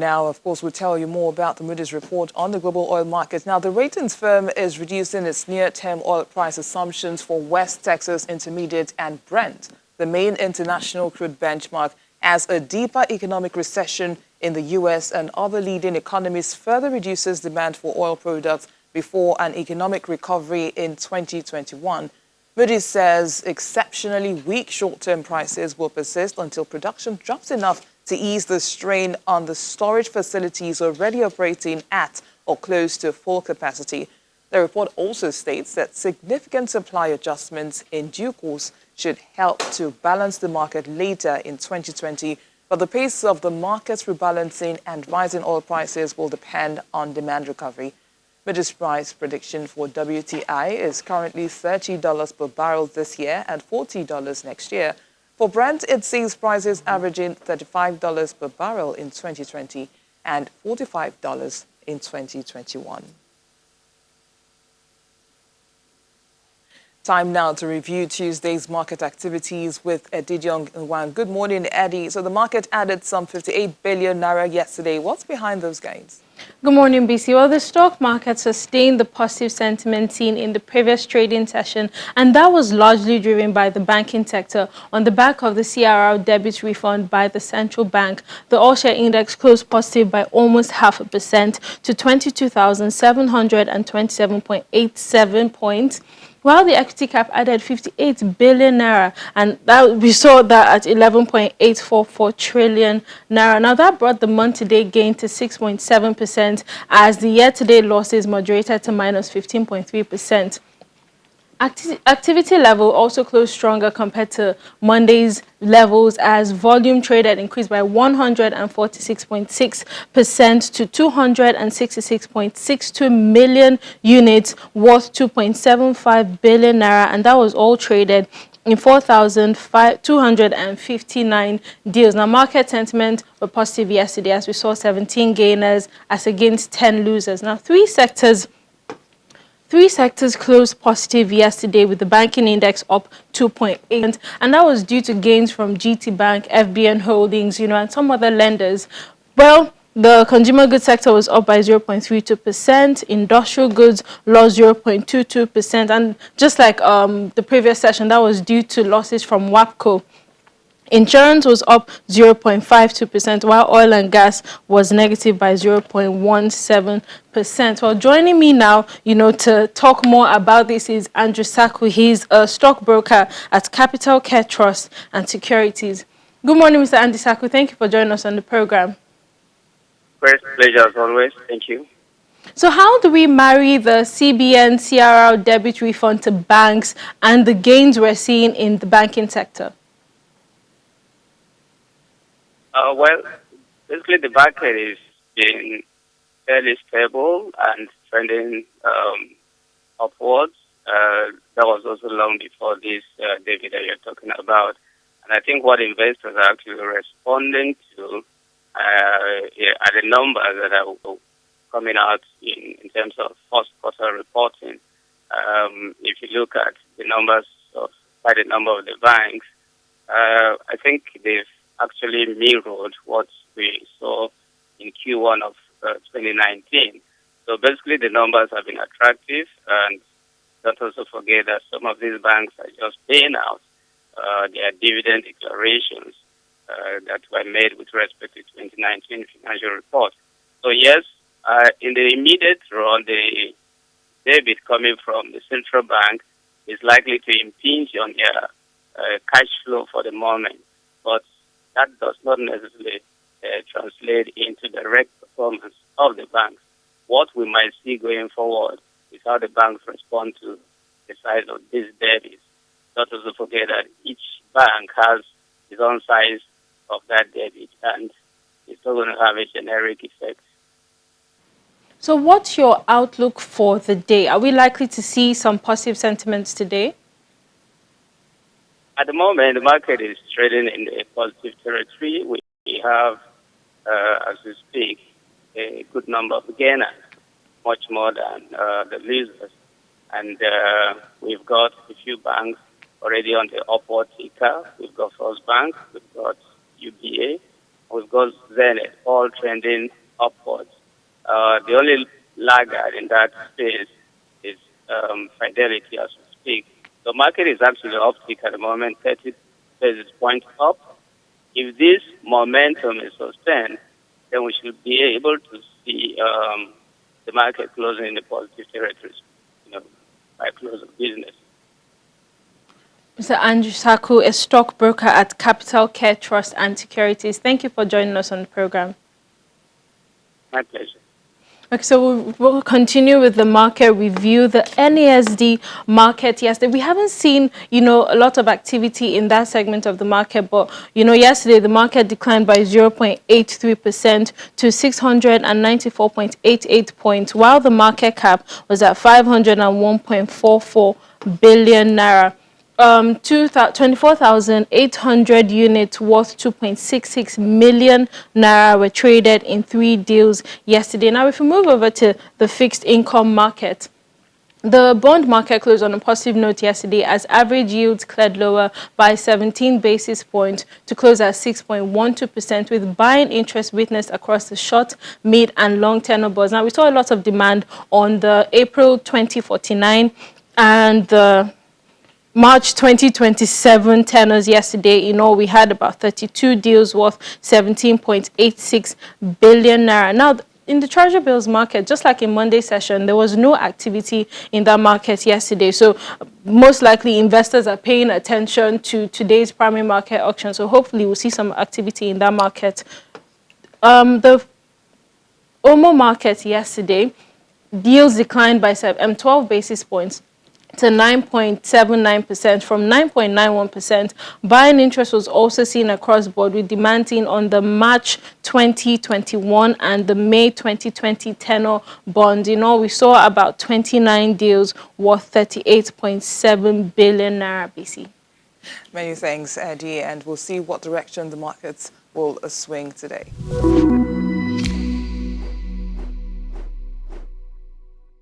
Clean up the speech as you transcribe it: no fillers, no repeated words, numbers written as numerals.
now. Of course, we'll tell you more about the Moody's report on the global oil market. Now, the ratings firm is reducing its near-term oil price assumptions for West Texas Intermediate and Brent, the main international crude benchmark, as a deeper economic recession in the U.S. and other leading economies further reduces demand for oil products before an economic recovery in 2021. Moody's says exceptionally weak short-term prices will persist until production drops enough to ease the strain on the storage facilities already operating at or close to full capacity. The report also states that significant supply adjustments in due course should help to balance the market later in 2020, but the pace of the market's rebalancing and rising oil prices will depend on demand recovery. Moody's price prediction for WTI is currently $30 per barrel this year and $40 next year. For Brent, it sees prices averaging $35 per barrel in 2020 and $45 in 2021. Time now to review Tuesday's market activities with Edidiong Nwan. Good morning, Eddie. So the market added some 58 billion naira yesterday. What's behind those gains? Good morning, BC. Well, the stock market sustained the positive sentiment seen in the previous trading session, and that was largely driven by the banking sector. On the back of the CRR debit refund by the central bank, the all-share index closed positive by almost 0.5% to 22,727.87 points, while the equity cap added 58 billion naira, and we saw that at 11.844 trillion naira. Now, that brought the month-to-date gain to 6.7%, as the year-to-date losses moderated to minus 15.3%. Activity level also closed stronger compared to Monday's levels, as volume traded increased by 146.6% to 266.62 million units, worth 2.75 billion naira, and that was all traded in 4,259 deals. Now, market sentiment were positive yesterday, as we saw 17 gainers as against 10 losers. Now, Three sectors closed positive yesterday, with the banking index up 2.8%, and that was due to gains from GT Bank, FBN Holdings, and some other lenders. Well, the consumer goods sector was up by 0.32%, industrial goods lost 0.22%, and just like the previous session, that was due to losses from WAPCO. Insurance was up 0.52%, while oil and gas was negative by 0.17%. Well, joining me now, to talk more about this is Andrew Saku. He's a stockbroker at Capital Care Trust and Securities. Good morning, Mr. Andy Saku. Thank you for joining us on the program. Great pleasure as always. Thank you. So how do we marry the CBN CRR debit refund to banks and the gains we're seeing in the banking sector? Well, basically the market is being fairly stable and trending upwards. That was also long before this debit that you're talking about. And I think what investors are actually responding to are the numbers that are coming out in terms of first quarter reporting. If you look at the numbers by the number of the banks, I think they've actually mirrored what we saw in Q1 of 2019. So basically the numbers have been attractive, and don't also forget that some of these banks are just paying out their dividend declarations that were made with respect to 2019 financial report. So yes, in the immediate run, the debit coming from the central bank is likely to impinge on their cash flow for the moment, but that does not necessarily translate into direct performance of the banks. What we might see going forward is how the banks respond to the size of these debits. Not also forget that each bank has its own size of that debit, and it's not going to have a generic effect. So what's your outlook for the day? Are we likely to see some positive sentiments today? At the moment, the market is trading in a positive territory. We have, as we speak, a good number of gainers, much more than the losers. And we've got a few banks already on the upward ticker. We've got First Bank, we've got UBA, we've got Zenith, all trending upwards. The only laggard in that space is Fidelity as we speak. The market is actually uptick at the moment, 30 basis points up. If this momentum is sustained, then we should be able to see the market closing in the positive territory, by close of business. Mr. Andrew Saku, a stockbroker at Capital Care Trust and Securities. Thank you for joining us on the program. My pleasure. Okay, so we'll continue with the market review. The NASD market yesterday, we haven't seen, a lot of activity in that segment of the market, but, yesterday the market declined by 0.83% to 694.88 points, while the market cap was at 501.44 billion naira. 24,800 units worth 2.66 million naira were traded in 3 deals yesterday. Now, if we move over to the fixed income market, the bond market closed on a positive note yesterday as average yields cleared lower by 17 basis points to close at 6.12%, with buying interest witnessed across the short, mid, and long tenor bonds. Now, we saw a lot of demand on the April 2049 and the March 2027 tenors yesterday. We had about 32 deals worth 17.86 billion naira. Now, in the Treasury bills market, just like in Monday's session, there was no activity in that market yesterday. So most likely investors are paying attention to today's primary market auction. So hopefully we'll see some activity in that market. The OMO market yesterday, yields declined by 12 basis points to 9.79% from 9.91%. Buying interest was also seen across board, with demand seen on the March 2021 and the May 2020 tenor bond. We saw about 29 deals worth 38.7 billion naira BC. Many thanks, Eddie, and we'll see what direction the markets will swing today.